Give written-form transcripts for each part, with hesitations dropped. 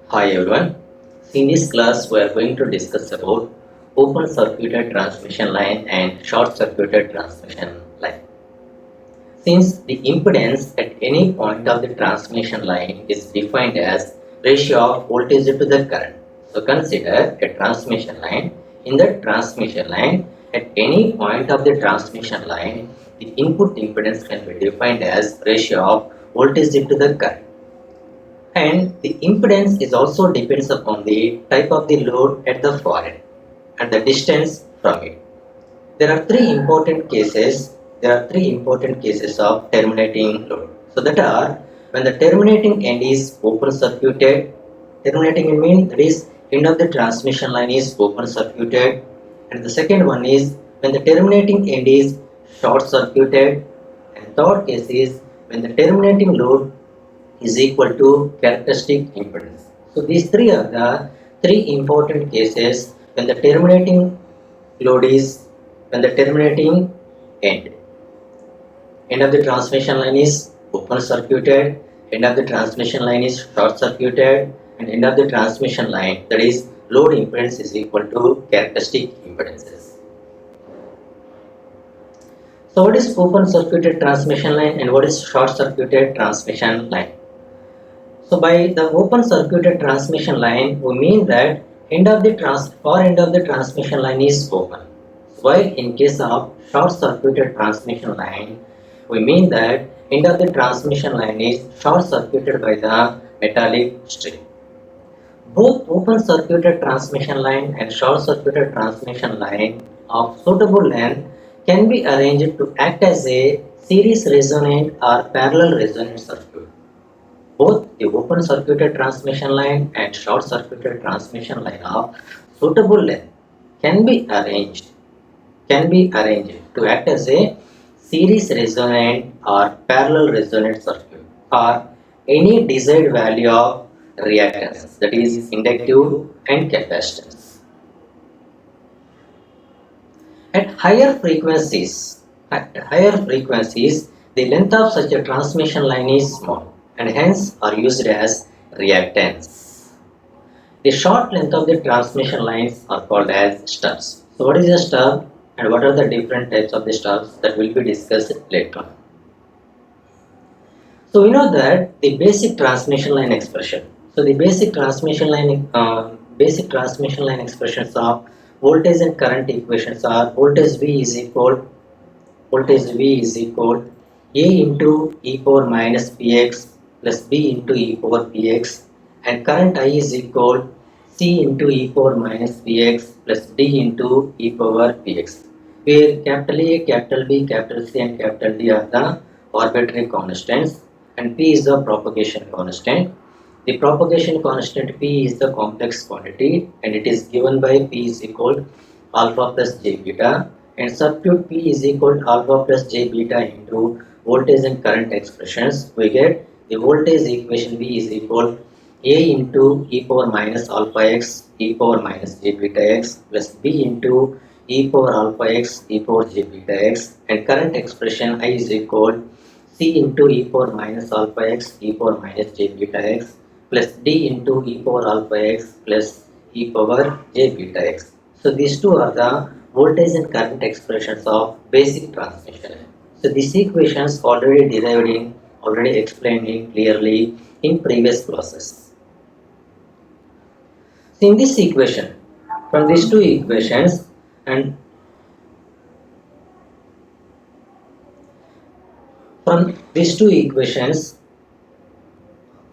Hi everyone. In this class, we are going to discuss about open circuited transmission line and short circuited transmission line. Since the impedance at any point of the transmission line is defined as ratio of voltage to the current. So consider a transmission line. In the transmission line, at any point of the transmission line, the input impedance can be defined as ratio of voltage to the current. And the impedance is also depends upon the type of the load at the far end and the distance from it. There are three important cases. There are three important cases of terminating load. So that are when the terminating end is open circuited. Terminating means that is end of the transmission line is open circuited, and the second one is when the terminating end is short circuited, and third case is when the terminating load is equal to characteristic impedance. So these three are the three important cases when the terminating load is when the terminating end. End of the transmission line is open circuited, end of the transmission line is short circuited, and end of the transmission line, that is load impedance, is equal to characteristic impedances. So what is open circuited transmission line and what is short circuited transmission line? So by the open circuited transmission line, we mean that far end of the transmission line is open. While in case of short circuited transmission line, we mean that end of the transmission line is short circuited by the metallic strip. Both open circuited transmission line and short circuited transmission line of suitable length can be arranged to act as a series resonant or parallel resonant circuit. Both the open circuited transmission line and short circuited transmission line of suitable length can be arranged to act as a series resonant or parallel resonant circuit or any desired value of reactance, that is inductive and capacitance. At higher frequencies, the length of such a transmission line is small and hence are used as reactance. The short length of the transmission lines are called as stubs. So what is a stub and what are the different types of the stubs, that will be discussed later on. So we know that the basic transmission line expression. So the basic transmission line expressions of voltage and current equations are voltage V is equal A into e power minus Px plus B into e power Px, and current I is equal C into e power minus Px plus D into e power Px, where capital A, capital B, capital C and capital D are the arbitrary constants and P is the propagation constant. The propagation constant P is the complex quantity and it is given by P is equal alpha plus j beta, and substitute P is equal to alpha plus j beta into voltage and current expressions. We get the voltage equation V is equal A into e power minus alpha x e power minus j beta x plus B into e power alpha x e power j beta x, and current expression I is equal C into e power minus alpha x e power minus j beta x plus D into e power alpha x plus e power j beta x. So these two are the voltage and current expressions of basic transmission. So these equations already explained in clearly in previous classes. So in this equation, from these two equations and from these two equations,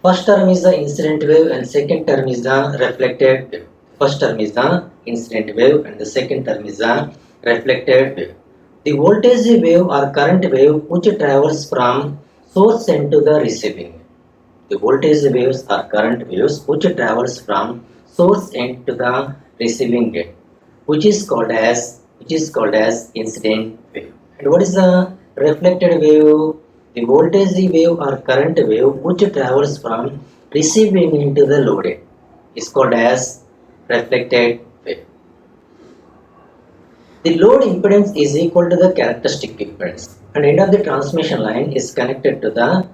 first term is the incident wave and second term is the reflected wave. First term is the incident wave and the second term is the reflected wave. The voltage wave or current wave which travels from source end to the receiving. The voltage waves or current waves which travels from source end to the receiving end, which is called as incident wave. And what is the reflected wave? The voltage wave or current wave which travels from receiving into the load end is called as reflected wave. The load impedance is equal to the characteristic impedance, and end of the transmission line is connected to the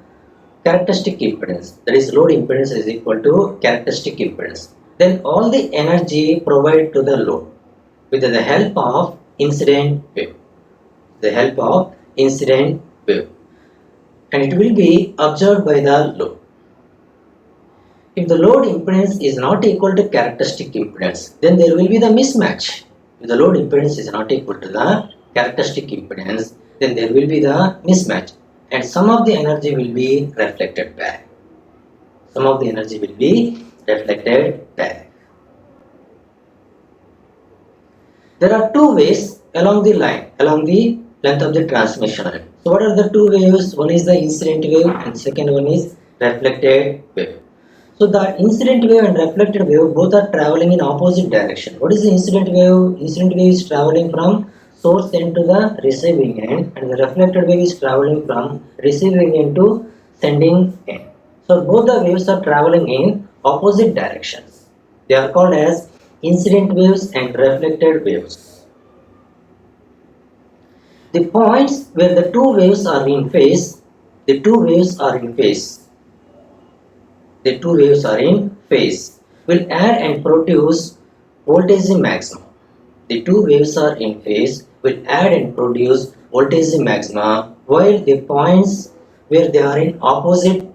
characteristic impedance, that is load impedance is equal to characteristic impedance. Then all the energy provided to the load with the help of incident wave, the help of incident wave, and it will be observed by the load. If the load impedance is not equal to characteristic impedance, then there will be the mismatch. If the load impedance is not equal to the characteristic impedance, then there will be the mismatch, and some of the energy will be reflected back. Some of the energy will be reflected back. There are two waves along the line, along the length of the transmission line. So what are the two waves? One is the incident wave and second one is reflected wave. So the incident wave and reflected wave both are traveling in opposite direction. What is the incident wave? Incident wave is traveling from source end to the receiving end, and the reflected wave is traveling from receiving end to sending end. So both the waves are traveling in opposite directions. They are called as incident waves and reflected waves. The points where the two waves are in phase, the two waves are in phase, the two waves are in phase, will add and produce voltage maximum. The two waves are in phase will add and produce voltage maxima, while the points where they are in opposite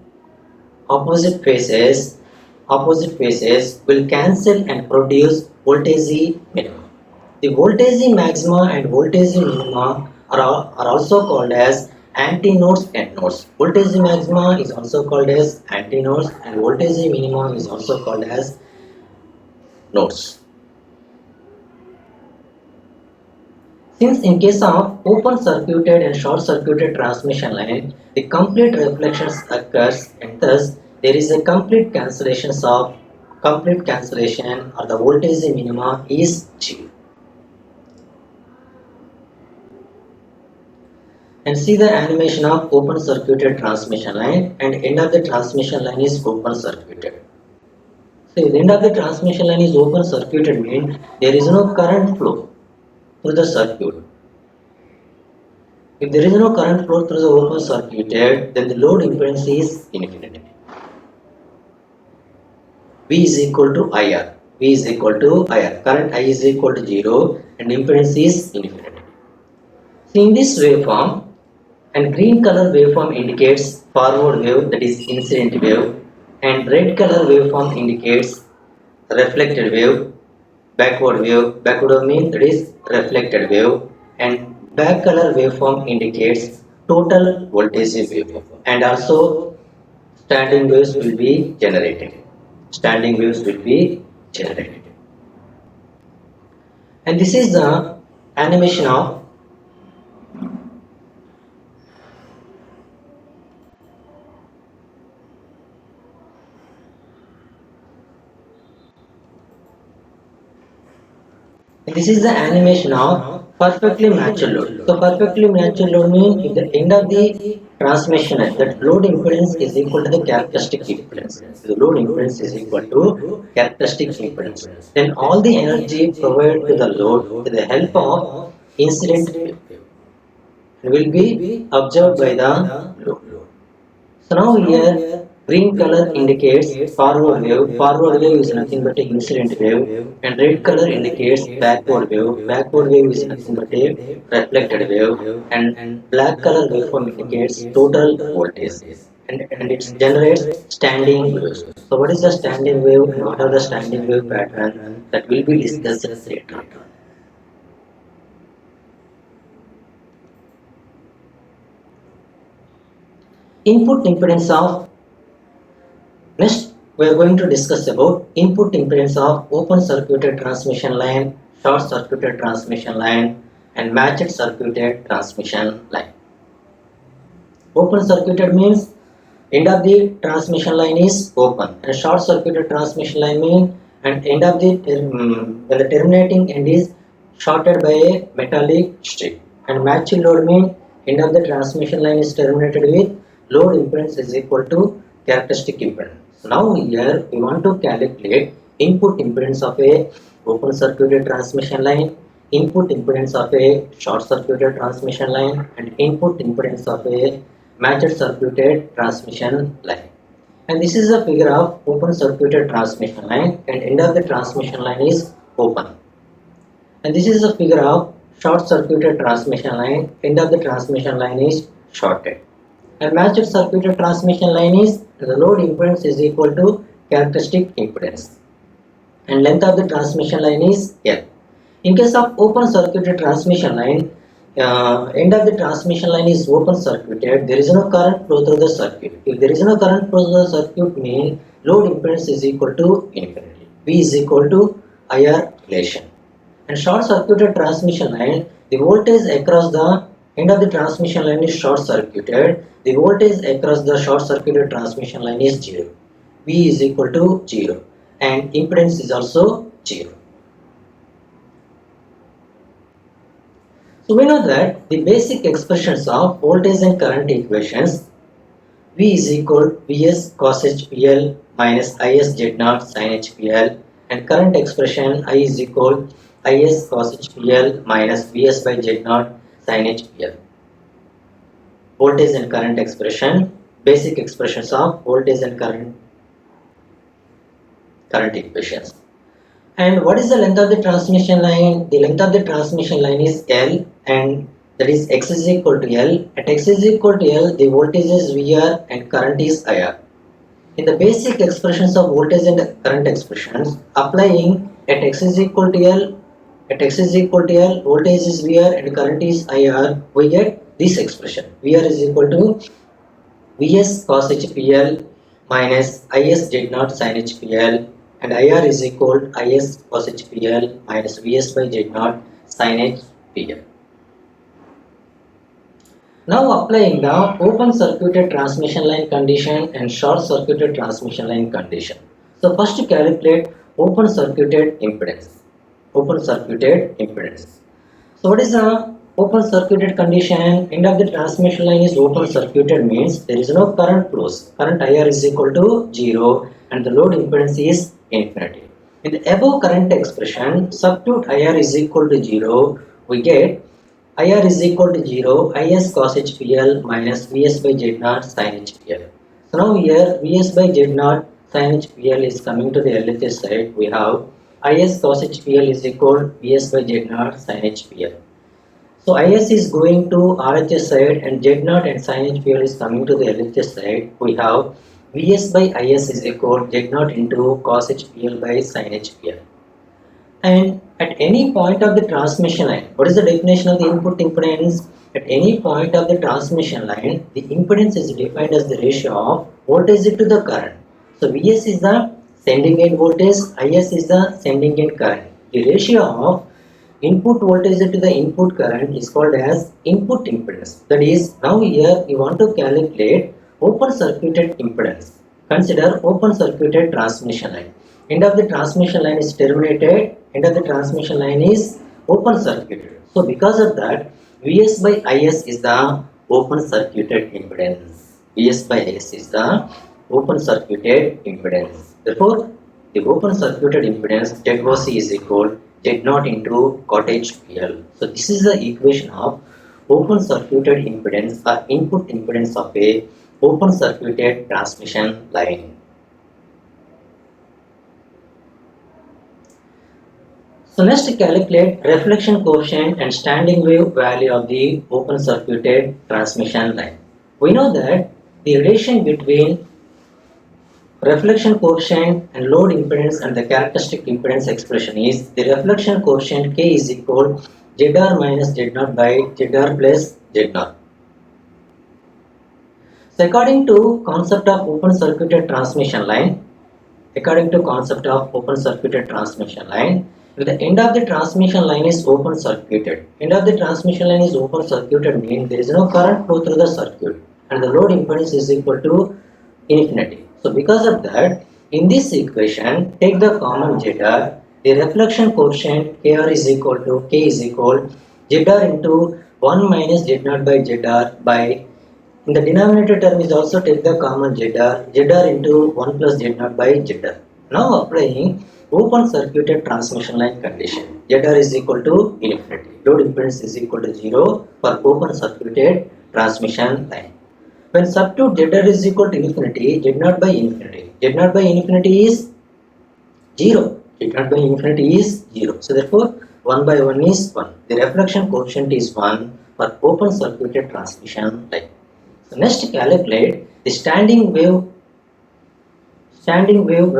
phases will cancel and produce voltage minimum. The voltage maxima and voltage minima are also called as antinodes and nodes. Voltage maxima is also called as antinodes and voltage minima is also called as nodes. Since in case of open circuited and short circuited transmission line, the complete reflections occurs and thus there is a complete cancellation or the voltage minima is achieved. And see the animation of open circuited transmission line, and end of the transmission line is open circuited. So the end of the transmission line is open circuited means there is no current flow through the circuit. If there is no current flow through the open circuited, then the load impedance is infinite. V is equal to IR. V is equal to IR. Current I is equal to 0 and impedance is infinite. So in this waveform, and green color waveform indicates forward wave, that is incident wave, and red color waveform indicates reflected wave, backward wave means that is reflected wave, and black color waveform indicates total voltage wave, and also standing waves will be generated. Standing waves will be generated. And this is the animation of perfectly matched load. So perfectly matched load means if the end of the transmission line, that load impedance is equal to the characteristic impedance. The load impedance is equal to characteristic impedance. Then all the energy provided to the load with the help of incident wave will be observed by the load. So now here green color indicates forward wave. Forward wave is nothing but an incident wave, and red color indicates backward wave. Backward wave is nothing but a reflected wave, and black color waveform indicates total voltage, and it generates standing waves. So what is the standing wave and what are the standing wave pattern, that will be discussed later. Input impedance of Next, we are going to discuss about input impedance of open circuited transmission line, short circuited transmission line, and matched circuited transmission line. Open circuited means end of the transmission line is open, and short circuited transmission line means and end of the when the terminating end is shorted by a metallic strip, and matched load means end of the transmission line is terminated with load impedance is equal to characteristic impedance. Now here we want to calculate input impedance of a open circuited transmission line, input impedance of a short circuited transmission line, and input impedance of a matched circuited transmission line. And this is a figure of open circuited transmission line, and end of the transmission line is open. And this is a figure of short circuited transmission line, end of the transmission line is shorted. And matched circuited transmission line is the load impedance is equal to characteristic impedance, and length of the transmission line is L. In case of open circuited transmission line, end of the transmission line is open circuited, there is no current flow through the circuit. If there is no current flow through the circuit, means load impedance is equal to infinity. V is equal to IR relation. And short circuited transmission line, the voltage across the end of the transmission line is short circuited, the voltage across the short circuited transmission line is 0. V is equal to 0, and impedance is also 0. So we know that the basic expressions of voltage and current equations, V is equal to Vs cos HPL minus Is Z0 sin HPL, and current expression I is equal to Is cos HPL minus Vs by Z0 sin HPL. Voltage and current expression, basic expressions of voltage and current equations. And what is the length of the transmission line? The length of the transmission line is L, and that is x is equal to L. At x is equal to L, the voltage is VR and current is IR. In the basic expressions of voltage and current expressions, applying at x is equal to L, voltage is VR and current is IR, we get this expression. VR is equal to Vs cos HPL minus Is Z0 sin HPL, and IR is equal to Is cos HPL minus Vs by Z0 sin HPL. Now applying the open circuited transmission line condition and short circuited transmission line condition. So first calculate open circuited impedance. So what is the open circuited condition? End of the transmission line is open circuited, means there is no current flows. Current IR is equal to 0 and the load impedance is infinity. In the above current expression, substitute IR is equal to 0, we get IR is equal to 0, Is cos HPL minus Vs by Z0 sin HPL. So now here Vs by Z0 sin HPL is coming to the LHS side. We have Is cos HPL is equal to Vs by Z0 sin HPL. So Is is going to RHS side and Z0 and sin HPL is coming to the LHS side. We have Vs by Is is equal to Z0 into cos HPL by sin HPL. And at any point of the transmission line, what is the definition of the input impedance? At any point of the transmission line, the impedance is defined as the ratio of voltage to the current. So Vs is the sending end voltage, Is is the sending end current. The ratio of input voltage to the input current is called as input impedance. That is, now here you want to calculate open circuited impedance. Consider open circuited transmission line. End of the transmission line is terminated, end of the transmission line is open circuited. So because of that, Vs by Is is the open circuited impedance. Vs by Is is the open circuited impedance. Therefore, the open circuited impedance ZOC is equal to Z0 into cot HPL. So this is the equation of open circuited impedance or input impedance of a open circuited transmission line. So next calculate reflection coefficient and standing wave value of the open circuited transmission line. We know that the relation between reflection coefficient and load impedance and the characteristic impedance expression is the reflection coefficient K is equal to ZR minus Z0 by ZR plus Z0. So according to concept of open circuited transmission line, if the end of the transmission line is open circuited, means there is no current flow through the circuit and the load impedance is equal to infinity. So because of that, in this equation, take the common ZR, the reflection coefficient KR is equal to K is equal ZR into 1 minus Z0 by ZR by, in the denominator term is also take the common ZR into 1 plus Z0 by ZR. Now applying open circuited transmission line condition, ZR is equal to infinity, load impedance is equal to 0 for open circuited transmission line. When substitute ZR is equal to infinity, Z naught by infinity. Z naught by infinity is 0. Z naught by infinity is 0. So therefore 1 by 1 is 1. The reflection coefficient is 1 for open circuited transmission line. So next calculate the standing wave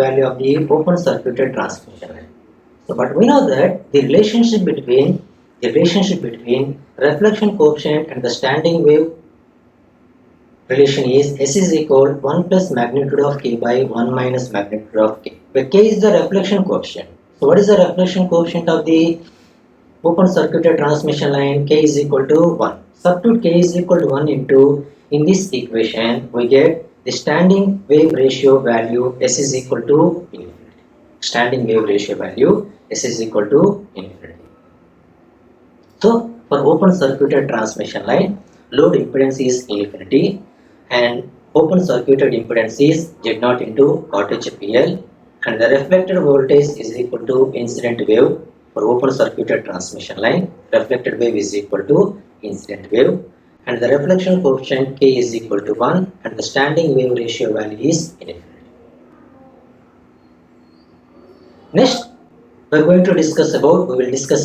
value of the open circuited transmission line. So but we know that the relationship between reflection coefficient and the standing wave relation is S is equal 1 plus magnitude of K by 1 minus magnitude of K, where K is the reflection coefficient. So what is the reflection coefficient of the open circuited transmission line? K is equal to 1. Substitute K is equal to 1 into, in this equation we get the standing wave ratio value S is equal to infinity. Standing wave ratio value S is equal to infinity. So for open circuited transmission line, load impedance is infinity and open circuited impedance is Z naught into cottage PL, and the reflected voltage is equal to incident wave. For open circuited transmission line, reflected wave is equal to incident wave, and the reflection coefficient K is equal to 1 and the standing wave ratio value is infinity. Next we will discuss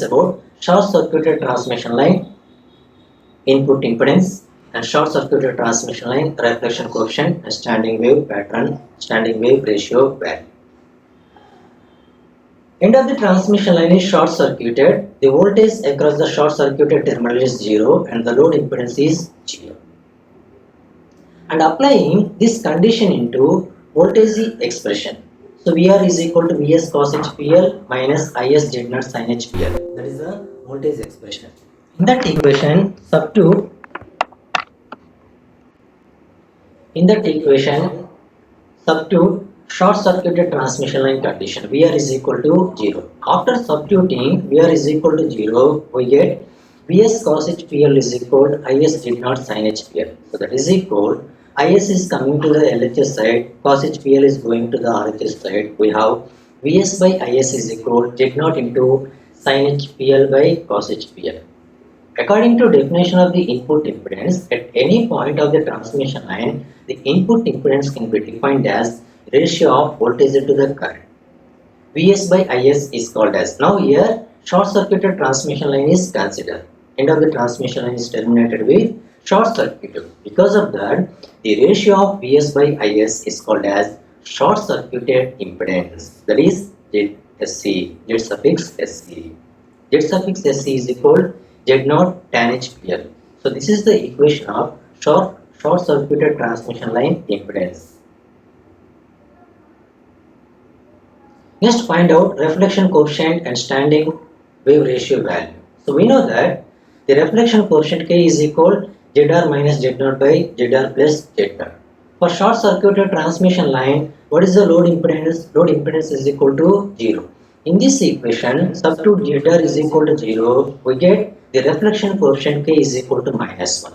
about short circuited transmission line input impedance and short circuited transmission line reflection coefficient and standing wave pattern, standing wave ratio value. End of the transmission line is short circuited. The voltage across the short circuited terminal is 0 and the load impedance is 0. And applying this condition into voltage expression. So VR is equal to Vs cos HPL minus Is Z naught sin HPL. That is the voltage expression. In that equation, substitute short circuited transmission line condition. VR is equal to 0. After substituting VR is equal to 0, we get Vs cos HPL is equal to Is Z naught sin HPL. So that is equal, Is is coming to the LHS side, cos HPL is going to the RHS side. We have Vs by Is is equal Z naught into sin HPL by cos HPL. According to definition of the input impedance, at any point of the transmission line, the input impedance can be defined as ratio of voltage to the current. Vs by Is is called as. Now here, short circuited transmission line is considered. End of the transmission line is terminated with short circuited. Because of that, the ratio of Vs by Is is called as short circuited impedance. That is ZSC, Z suffix SC. Z suffix SC is equal Z naught tan HPL. So this is the equation of short circuited transmission line impedance. Next, find out reflection coefficient and standing wave ratio value. So we know that the reflection coefficient K is equal ZR minus Z naught by ZR plus Z naught. For short circuited transmission line, what is the load impedance? Load impedance is equal to 0. In this equation, substitute ZR is equal to 0, we get the reflection coefficient K is equal to minus 1.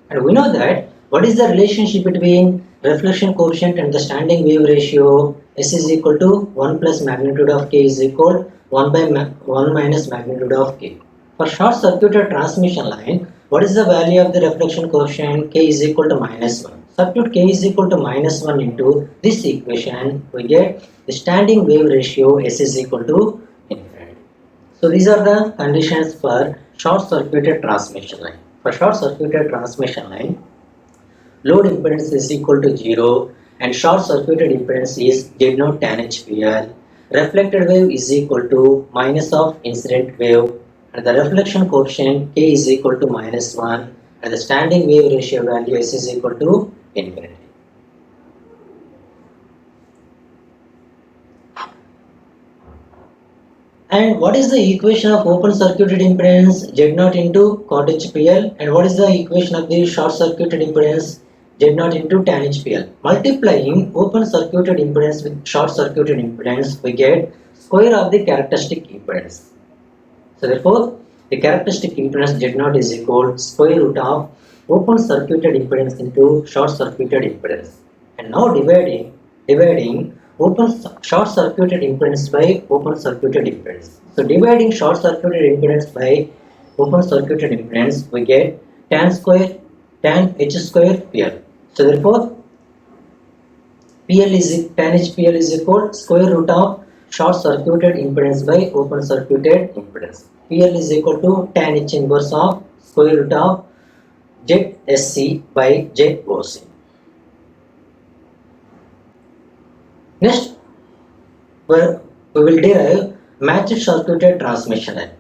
And we know that what is the relationship between reflection coefficient and the standing wave ratio? S is equal to 1 plus magnitude of K is equal 1 by 1 minus magnitude of K. For short circuited transmission line, what is the value of the reflection coefficient? K is equal to minus 1. Substitute K is equal to minus 1 into this equation, we get the standing wave ratio S is equal to infinity. So these are the conditions for short circuited transmission line. For short circuited transmission line, load impedance is equal to 0 and short circuited impedance is Z naught tan HPL. Reflected wave is equal to minus of incident wave and the reflection coefficient K is equal to minus 1 and the standing wave ratio value S is equal to infinity. And what is the equation of open circuited impedance? Z naught into cot HPL. And what is the equation of the short circuited impedance? Z naught into tan HPL. Multiplying open circuited impedance with short circuited impedance, we get square of the characteristic impedance. So therefore, the characteristic impedance Z naught is equal square root of open circuited impedance into short circuited impedance. And now dividing short circuited impedance by open circuited impedance. So dividing short circuited impedance by open circuited impedance, we get tan square tan h square PL. So therefore PL is tan h PL is equal square root of short circuited impedance by open circuited impedance. PL is equal to tan h inverse of square root of ZSC by JOC. Next, we will derive matched circuited transmission line.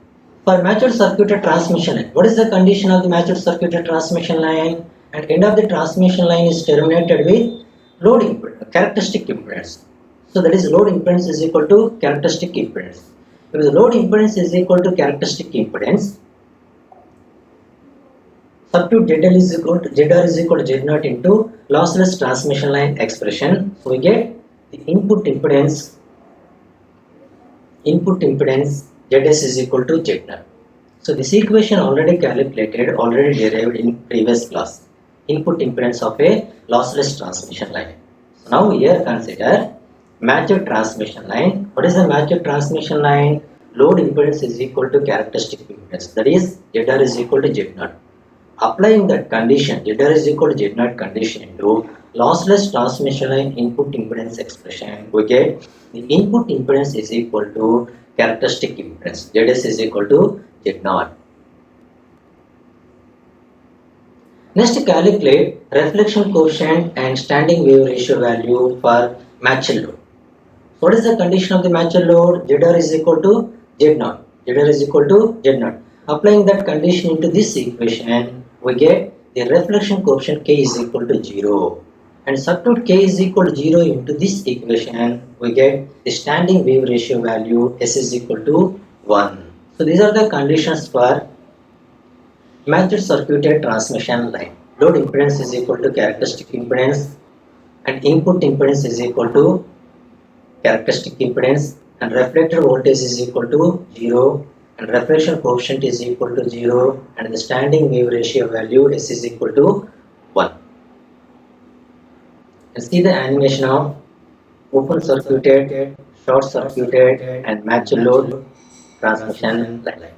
For matched circuited transmission line, what is the condition of the matched circuited transmission line? At end of the transmission line is terminated with load impedance, characteristic impedance. So that is load impedance is equal to characteristic impedance. If the load impedance is equal to characteristic impedance, substitute ZL is equal to ZR is equal to Z0 into lossless transmission line expression. So we get the input impedance ZS is equal to Z0. So this equation already calculated, already derived in previous class. Input impedance of a lossless transmission line. So now here consider matched transmission line. What is the matched transmission line? Load impedance is equal to characteristic impedance. That is ZR is equal to Z0. Applying that condition, ZR is equal to Z0 condition into lossless transmission line input impedance expression, we get the input impedance is equal to characteristic impedance. ZS is equal to Z0. Next, calculate reflection coefficient and standing wave ratio value for matched load. What is the condition of the matched load? ZR is equal to Z0. ZR is equal to Z0. Applying that condition into this equation, we get the reflection coefficient K is equal to 0. And substitute K is equal to 0 into this equation, we get the standing wave ratio value S is equal to 1. So these are the conditions for matched circuited transmission line. Load impedance is equal to characteristic impedance and input impedance is equal to characteristic impedance, and reflected voltage is equal to 0 and reflection coefficient is equal to 0 and the standing wave ratio value S is equal to 1. And see the animation of open circuited, short circuited and matched load transmission line.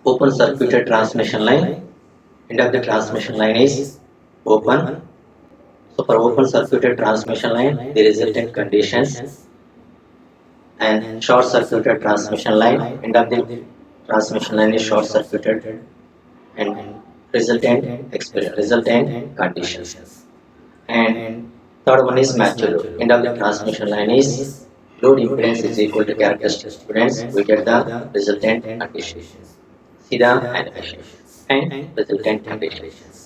Open circuited transmission line, end of the transmission line is open. So for open circuited transmission line, the resultant conditions, and short circuited transmission line, end of the transmission line is short circuited and resultant conditions. And third one is matched load. End of the transmission line is load impedance is equal to characteristic impedance. We get the resultant conditions. See the animation and resultant conditions.